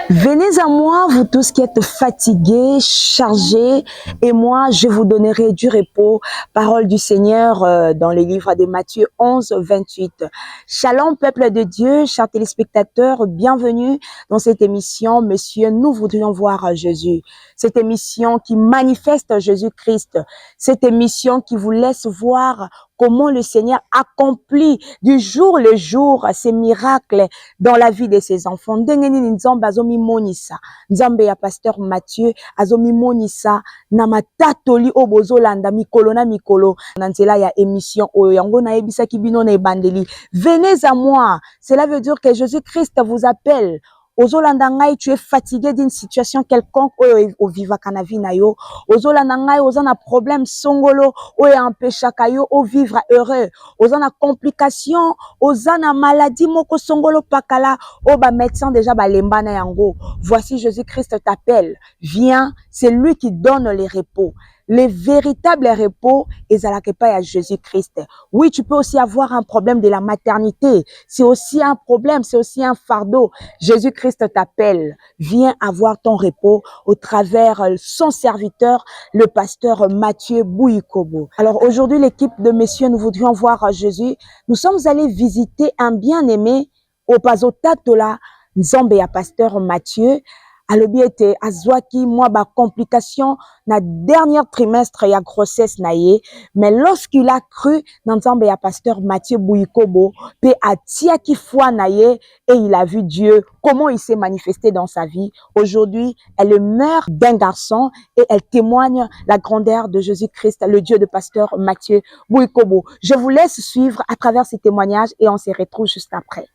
Venez à moi, vous tous qui êtes fatigués, chargés, et moi, je vous donnerai du repos. Parole du Seigneur dans le livre de Matthieu 11, 28. Shalom, peuple de Dieu, chers téléspectateurs, bienvenue dans cette émission. Monsieur, nous voudrions voir Jésus. Cette émission qui manifeste Jésus-Christ. Cette émission qui vous laisse voir comment le Seigneur accomplit du jour le jour ces miracles dans la vie de ses enfants. Ndengeni nzambe azomi monisa. Nzambe ya pasteur Mathieu azomi monisa na matatoli obozolanda mikolo na mikolo na nzela ya émission oyo yango na yebisaki bino na ebandeli. Venez à moi. Cela veut dire que Jésus-Christ vous appelle. Ozolanda ngai, tu es fatigué d'une situation quelconque au viva kanavi na yo. Ozolanda ngai, ozana problème songolo oyo empêchaka yo au vivre heureux. Ozana complication, ozana maladie moko songolo pakala o ba médecin déjà ba lembana yango. Voici Jésus-Christ t'appelle. Viens, c'est lui qui donne les repos. Les véritables repos, ezalaka pa ya Jésus-Christ. Oui, tu peux aussi avoir un problème de la maternité. C'est aussi un problème, c'est aussi un fardeau. Jésus-Christ t'appelle. Viens avoir ton repos au travers son serviteur, le pasteur Mathieu Bouyikobo. Alors aujourd'hui, l'équipe de messieurs, nous voudrions voir Jésus. Nous sommes allés visiter un bien-aimé au Pazotatola, Nzambe ya pasteur Mathieu. Alobi ete azwaki moi ba complication na dernier trimestre ya grossesse na ye, mais lorsqu'il a cru dans Nzambe ya pasteur Mathieu Bouyikobo pe atiaki foi na ye et il a vu Dieu comment il s'est manifesté dans sa vie. Aujourd'hui, elle meurt d'un garçon et elle témoigne la grandeur de Jésus-Christ, le Dieu de pasteur Mathieu Bouyikobo. Je vous laisse suivre à travers ces témoignages et on se retrouve juste après.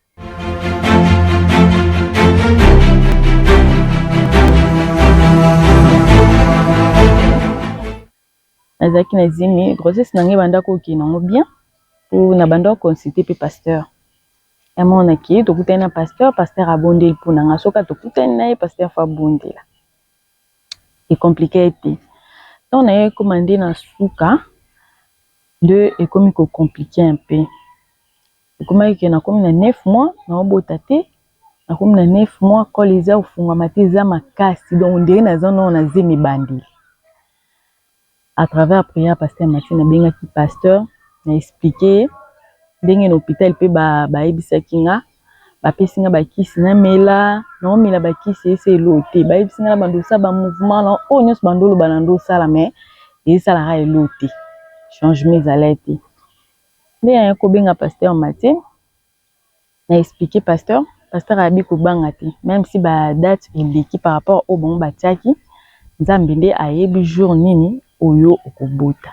Azaki na zimi grossesse nange banda ko kinango bien pour na banda consulter pe pasteur. Et mon aki to kutena pasteur abondel pour nanga soka to kutena pasteur fa bondela. Et compliqué était. Donc on a commandé na suka de et comme ko compliqué un peu. Comme que na comme na 9 mois na obotate na comme na 9 mois quand les a ufunga mateza makasi donc on dirait na zano na zemi bandili. À travers la prière, pasteur Mathieu na benga ki pasteur na expliqué ndenge l'hôpital pe ba ebisakinga ba pesinga ba kisi na mela na mela ba kisi ese loté ba ebisinga ba ndosa ba mouvement na o nyos bandolo banando sala mais et ça la ra loté changement zalete ndenge ko benga pasteur Mathieu na expliqué pasteur abi ko banga te même si ba date indiki par rapport au bon batiaki nzambe nde ayebi jour nini oyo okobota.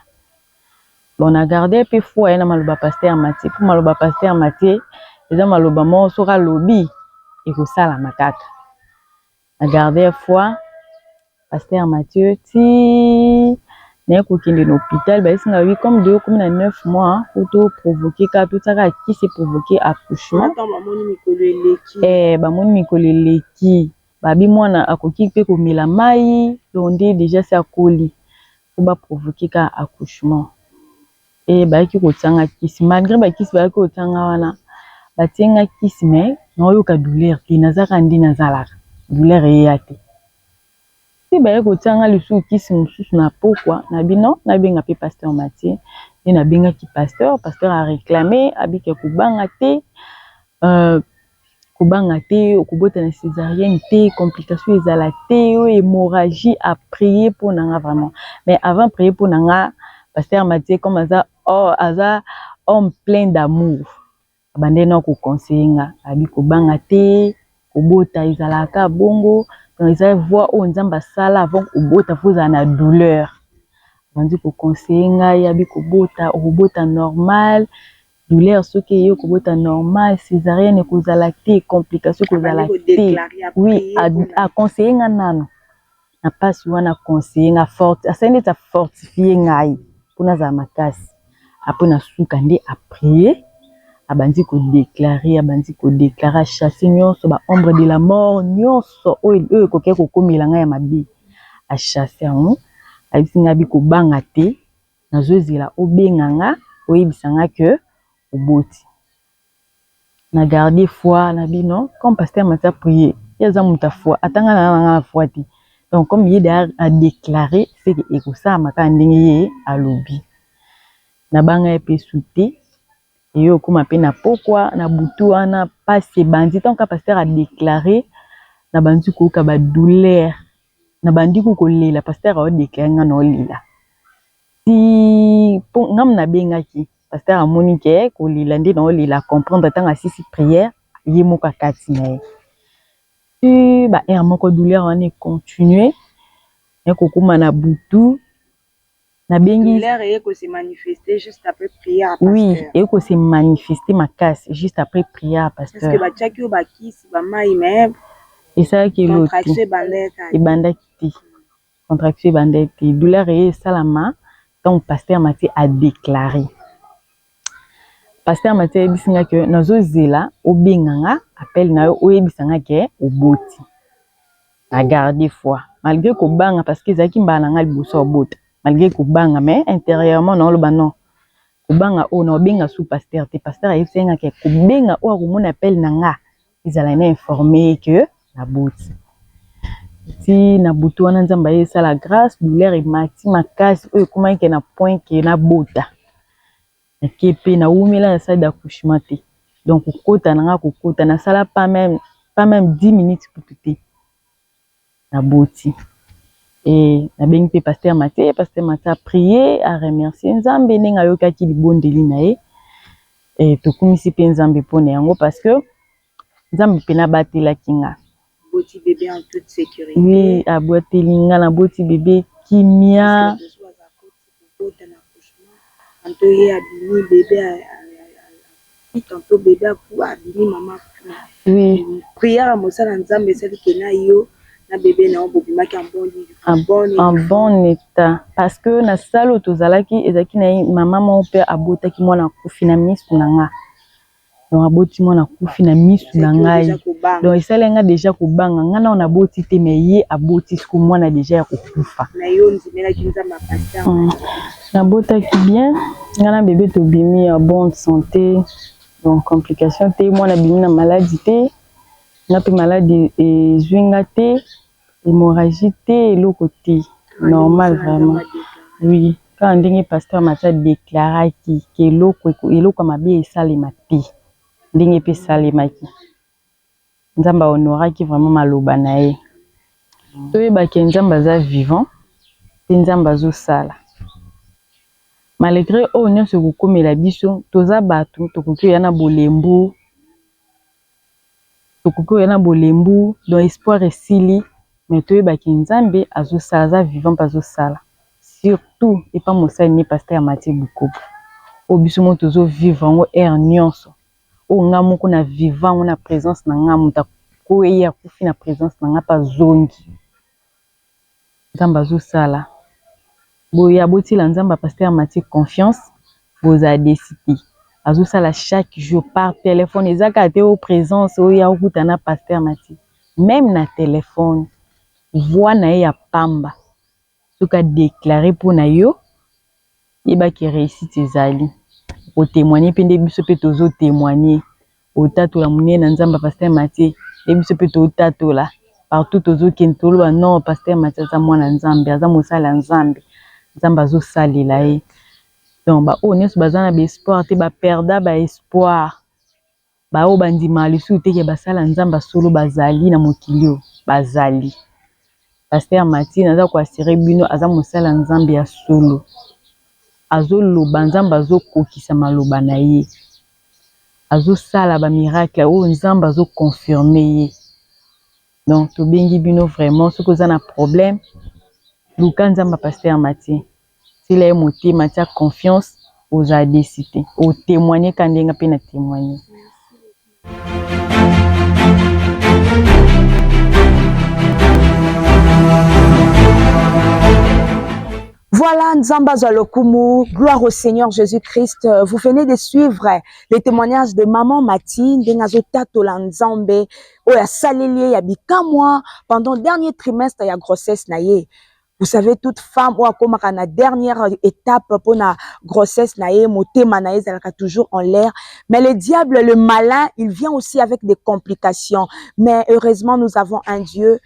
Bon, on a gardé peu fois na maloba pasteur Mathieu. Pour maloba pasteur Mathieu, les gens maloba mo sera lobby et ko sala makaka. On a gardé fois pasteur Mathieu ti na ko kende l'hôpital ba isinga oui comme 9 mois auto provoquer ka tout ça qui s'est provoqué accouchement. Ba moni mikolo leki babi mwana akoki pe ko mela mai londe déjà c'est akoli. Pour provoquer ka accouchement et ba ki ko tsanga kisi malgré ba kisi ba ko tsanga wana ba tsenga kisi mais no yo ka douleur ki nazaka ndi nazala douleur yate si ba ko tsanga le sou kisi mususu na pourquoi na bino na benga pe pasteur Mathieu et na benga ki pasteur a réclamé abike ko banga te okubota na césarienne te complication ezala te hémorragie à prier pour nanga vraiment mais avant prier pour nanga pasteur Mathieu comme aza homme plein d'amour abande na ko conseiller abi ko banga te kobota ezalaka bongo donc ezala voix o nzamba sala avant kobota vous en a douleur bandi ko conseiller abi kobota normal douleur ce qui est kobota normal césarienne kozala te complication kozala te oui à conseiller nano na passe wana conseiller nga forte asende ta fortifier ngai pona za makasi après na suka nde a prier abandi ko déclarer chasser nyonso ba ombre de la mort nyonso oyo ko ke ko komela ngai ya mabi a chasser on abisinga bi ko banga te na zozela obenganga oyebisanga que oboti na garder foi na bino comme pasteur Mathieu prier Il y a un foi, attends la foi. Donc comme il a déclaré, c'est que ça m'a quand à lobby. Na banga epe souté et yo kuma pe na pourquoi na butu ana pas ces bandits tant que pasteur a déclaré na bandi ko ka ba douleur na bandi ko lela pasteur a déclaré nga no lela si pour ngam na bengaki pasteur a moni ke ko lela ndi no lela comprendre tant asisi prière ye moka kati na si ba er moko douleur on est continuer et ko kuma na butu na bengi douleur et que se manifester juste après prière à pasteur. Oui, et que se manifester ma casse juste après prière à pasteur. Parce que ba tchaki ou ba kisi ba mai mais et ça qui est l'autre. Et bandaki. Contraction bandaki. Douleur et salama donc pasteur Mathieu a déclaré. Pasteur Mathieu bisinga que nazo zela obenganga appel na yo oyebisanga ke oboti. A garder foi. Malgré ko banga parce que zaki mbana nga liboso obota. Malgré que banga mais intérieurement non le banon kubanga o na benga sous pasteur te pasteur a yesenga ke kubenga o akumona appel nanga izala na informé que na boti si na butu wana nzamba yesa la grâce douleur et mati makasi o ekoma ke na point ke na bota na kepe na umela na salle d'accouchement te donc kokota nanga kokota na sala pas même 10 minutes pour tout na boti. Et na bengi pe pasteur Mathieu a prié a remercier Nzambe nenga yokaki libondeli na ye et to kumisi pe Nzambe pone yango parce que Nzambe pe na batela kinga boti bébé en toute sécurité. Oui, a boiteli nga na boti bébé kimia tantôt il a bini bébé tantôt bébé a bini maman. Oui, prière à mosala Nzambe celle que na yo na bébé na obobimaki en bon état parce que na salo tozalaki ezaki na maman mon père abotaki mwana kufi na misu na nga donc aboti mwana kufi na misu na ngai donc esalenga déjà kobanga nga na ona boti te mais ye aboti siku mwana déjà ya kokufa na yo nzimelaki Nzambe pasteur na botaki bien nga na bébé tobimi en bonne santé donc complication te mwana bimi na maladie te na pe maladie ezwinga te hémorragie te eloko te normal vraiment. Oui, quand ndenge pasteur Mathieu déclaraki ke eloko mabe esalema te ndenge pe salemaki Nzamba honoraki vraiment maloba na ye toyebaki Nzamba za vivant pe Nzamba zo sala malgré oyo nyonso kokomela biso toza bato tokoki ya na bolembu donc espoir esili mais toyebaki Nzambe azosala za vivant azosala surtout et pas mosali ni pasteur Mathieu Bukobo o biso mo tozo vivre ngo air nyonso o nga moko na vivant na présence na nga muta ko ya kufi na présence na nga pa zongi Nzambe azosala boya botila Nzamba pasteur Mathieu confiance vous a décidé azosala chaque jour par téléphone ezaka te au présence o ya okutana pasteur Mathieu même na téléphone voix na ya pamba soka déclarer pour na yo yeba ki réussite ezali o témoigner pende biso pe tozo témoigner o tatola munye na Nzamba pasteur Mathieu e biso pe to tatola partout tozo kentolo ba non pasteur Mathieu za mwana Nzambe aza mosala Nzambe Nzamba zo salela ye donc ba o nyonso bazana ba espoir te ba perda ba espoir ba o bandima lisu te ke basala Nzamba solo bazali na mokilio bazali pasteur Mathieu naza ko assurer bino aza mosala Nzambe ya solo azoloba Nzamba azokokisa maloba na ye azosala ba miracle o Nzamba azoconfirmer ye donc tobengi bino vraiment soki oza na problème luka Nzamba pasteur Mathieu sila ye motema tia confiance oza décidé o témoigner ka ndenga pe na témoigner. Voilà, Nzamba Zalokumu, gloire au Seigneur Jésus-Christ. Vous venez de suivre les témoignages de maman Matine, de Nazotatola Nzambe, Oya Salelier, Yabikamwa, pendant le dernier trimestre, il y a grossesse naye. Vous savez, toute femme ou comme la dernière étape pour la grossesse, motema na ezalaka toujours en l'air. Mais le diable, le malin, il vient aussi avec des complications. Mais heureusement, nous avons un Dieu,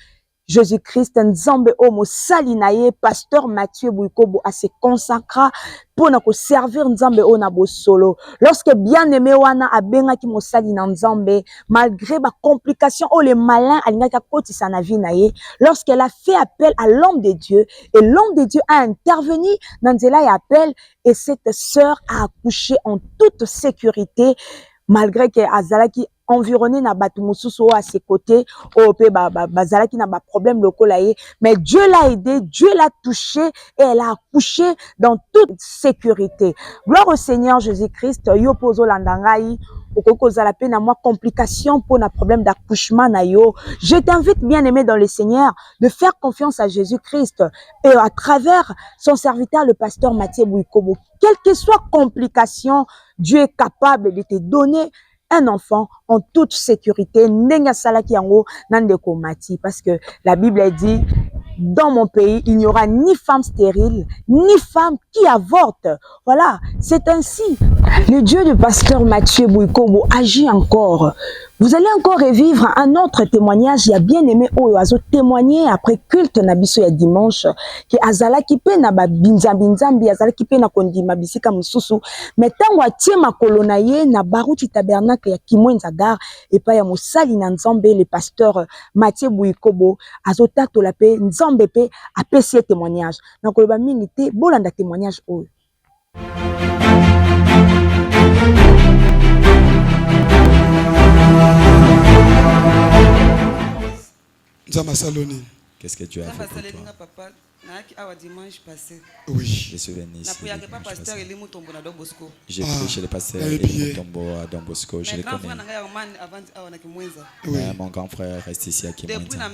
Jésus-Christ, Nzambe Omo Salinaye, pasteur Mathieu Bouikobo, à se consacrer pour nous servir Nzambe Onabo solo. Lorsque bien-aimé Wana a benga ki mosali na Nzambe, malgré ma complication, oh le malin alingaka koti sa na vie naye, lorsqu'elle a fait appel à l'homme de Dieu, et l'homme de Dieu a intervenu dans Nzela et appel, et cette sœur a accouché en toute sécurité, malgré que Azalaki environné na batu mususu à ses côtés, bazalaki na ba problème lokolaye, mais Dieu l'a aidé, Dieu l'a touché et elle a accouché dans toute sécurité. Gloire au Seigneur Jésus-Christ. Yo pozo landangai, okokoza la peine à moi complication pour un problème d'accouchement na yo. Je t'invite bien aimé dans le Seigneur de faire confiance à Jésus-Christ et à travers son serviteur le pasteur Mathieu Bouikobo. Quelle que soit complication, Dieu est capable de te donner un enfant en toute sécurité. Nenga salaki yango nandeko mati, parce que la Bible dit dans mon pays, il n'y aura ni femme stérile, ni femme qui avorte. Voilà, c'est ainsi. Le Dieu du pasteur Mathieu Bouikobo agit encore. Vous allez encore revivre un autre témoignage. Il y a bien aimé Oyoazo témoigner après culte nabiso ya dimanche que azala kipe na ba binzambi azala kipe na kondima bisika mususu mais tango atie makolo na ye na baruti tabernacle ya Kimwenza Gare et pa ya mosali na Nzambe le pasteur Mathieu Bouikobo azotatola pe Nzambe pe apesi témoignage na koloba mingi te bolanda témoignage oyo. Qu'est-ce que tu as fait pour toi? Oui. Je suis venu ici. J'ai prêché le pasteur Elie Mutombo à Don Bosco. Je le connais. Oui. Mon grand frère reste ici à Kimwenza.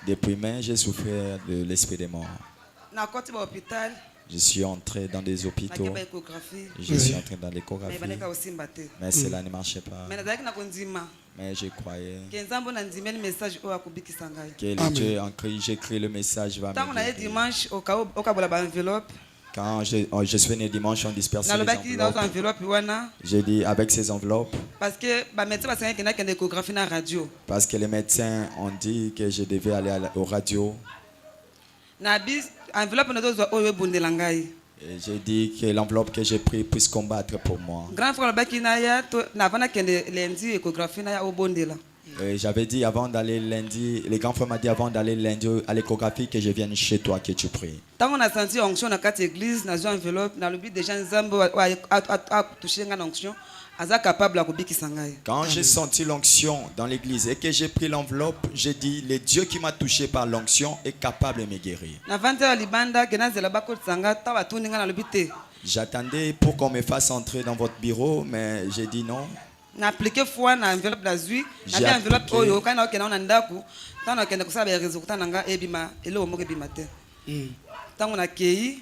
Depuis mai, j'ai souffert de l'esprit des morts. Je suis entré dans des hôpitaux. Je suis entré dans l'échographie. Mais cela ne marchait pas. Mais je croyais que le Dieu en Christ, j'ai écrit le message va me. Quand je suis venu dimanche, on dispersait les enveloppes. J'ai dit avec ces enveloppes. Parce que les médecins ont dit que je devais aller aux radios. Et j'ai dit que l'enveloppe que j'ai prise puisse combattre pour moi. Et j'avais dit avant d'aller lundi, les grands frères m'ont dit avant d'aller lundi à l'échographie que je vienne chez toi, que tu pries. Quand j'ai senti l'onction dans l'église et que j'ai pris l'enveloppe, j'ai dit, le Dieu qui m'a touché par l'onction est capable de me guérir. J'attendais pour qu'on me fasse entrer dans votre bureau, mais j'ai dit non. J'ai appliqué.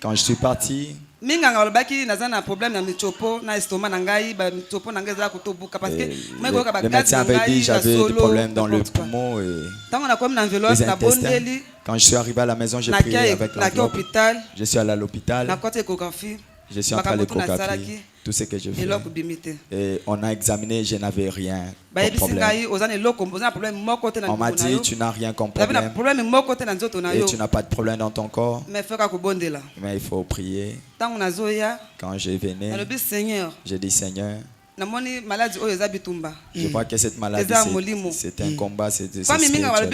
Quand je suis parti, le médecin avait dit que j'avais des problèmes dans le poumon et les intestins. Quand je suis arrivé à la maison, j'ai prié avec l'enveloppe. Je suis allé à l'hôpital. Je suis entré à l'échographie. Tout ce que je fais. Et on a examiné, je n'avais rien comme problème. On m'a dit, tu n'as rien comme problème. Et tu n'as pas de problème dans ton corps. Mais il faut prier. Quand je venais, j'ai dit, Seigneur, je vois que cette maladie, c'est un combat, c'est spirituel.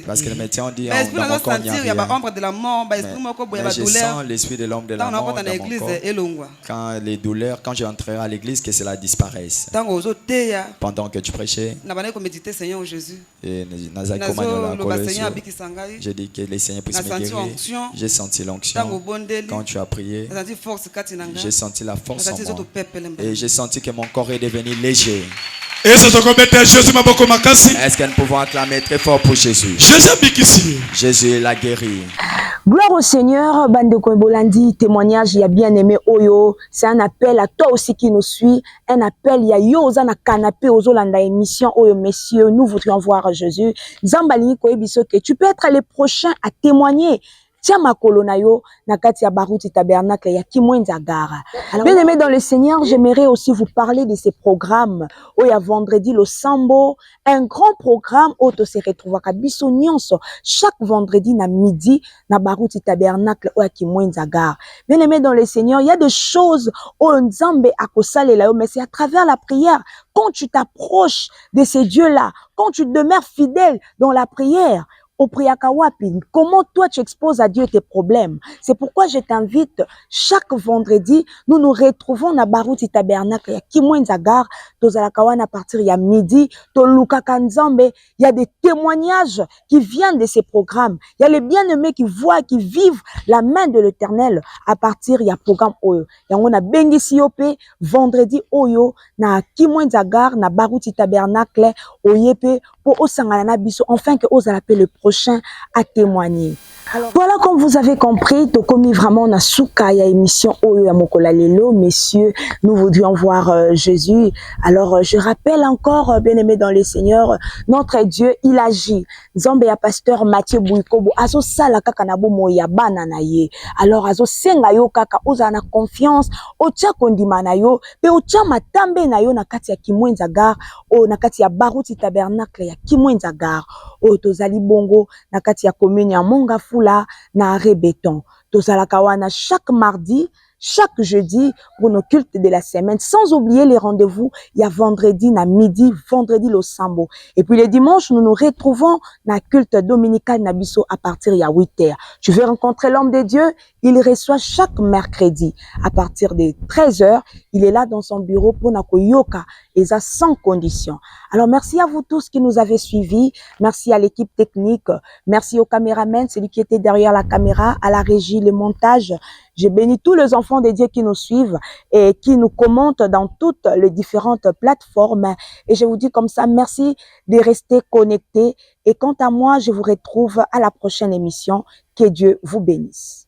Parce que les médecins ont dit, dans mon corps, il n'y a rien. Mais je sens l'esprit de l'homme de la mort dans mon corps. Quand les douleurs, quand je rentrerai à l'église, que cela disparaisse. Pendant que tu prêchais, et j'ai dit que les Seigneurs puissent me guérir. J'ai senti l'onction. Quand tu as prié, j'ai senti la force en moi. Et j'ai senti que mon corps est devenu léger. Est-ce que nous pouvons acclamer très fort pour Jésus? Jésus l'a guéri. Gloire au Seigneur, Bande Bolandi, témoignage, il y a bien aimé Oyo. C'est un appel à toi aussi qui nous suit. Un appel, il y a Yoza na canapé aux Olanda émission Oyo, messieurs, nous voudrions voir Jésus. Zambali Koebiso, que tu peux être les prochains à témoigner. Tiens ma colonayo, nakati ya baruti tabernacle ya Kimwenza Gara. Bien aimé dans le Seigneur, j'aimerais aussi vous parler de ces programmes. Il y a vendredi le Sambo, un grand programme où tu se retrouves à Biso Nyonso chaque vendredi na midi na baruti tabernacle ya Kimwenza Gara. Bien aimé dans le Seigneur, il y a des choses où Nzambe akosale la yo, mais c'est à travers la prière. Quand tu t'approches de ces dieux-là, quand tu demeures fidèle dans la prière, comment toi tu exposes à Dieu tes problèmes? C'est pourquoi je t'invite chaque vendredi, nous nous retrouvons na baruti tabernacle ya Kimwenza Gara, tozalakawana à partir ya midi, tolukaka Nzambe, il y a des témoignages qui viennent de ces programmes. Il y a les bien-aimés qui voient, qui vivent la main de l'Éternel à partir ya programme Oyo. Yango na bengi siope vendredi Oyo na Kimwenza Gara na baruti tabernacle oyepe pour osangana na biso enfin que osala le prochain à témoigner. Alors, voilà, comme vous avez compris, Tokomi vraiment na souka ya émission Oyo ya Mokola Lelo, messieurs, nous voudrions voir Jésus. Alors, je rappelle encore, bien aimé dans le Seigneur, notre Dieu, il agit. Nzambe ya pasteur Mathieu Bouikobo, azo sala kaka na bomo ya bana na ye. Alors, azo senga yo kaka, oza na confiance, otia kondima na yo, pe otia matambe na yo na kati ya Kimwenza Gara, o na kati ya baruti tabernacle ya Kimwenza Gara, o tozali bongo na kati ya commune ya Mongafula na Rebeton. Tozalaka wana chaque mardi, chaque jeudi pour nos cultes de la semaine, sans oublier les rendez-vous, il y a vendredi na midi, vendredi le Sambo. Et puis les dimanches, nous nous retrouvons na culte dominical Nabiso à partir de 8h. Tu veux rencontrer l'homme de Dieu? Il reçoit chaque mercredi à partir de 13h. Il est là dans son bureau pour Nako Yoka et ça sans condition. Alors merci à vous tous qui nous avez suivis. Merci à l'équipe technique. Merci au caméraman, celui qui était derrière la caméra, à la régie, le montage. Je bénis tous les enfants de Dieu qui nous suivent et qui nous commentent dans toutes les différentes plateformes. Et je vous dis comme ça, merci de rester connectés. Et quant à moi, je vous retrouve à la prochaine émission. Que Dieu vous bénisse.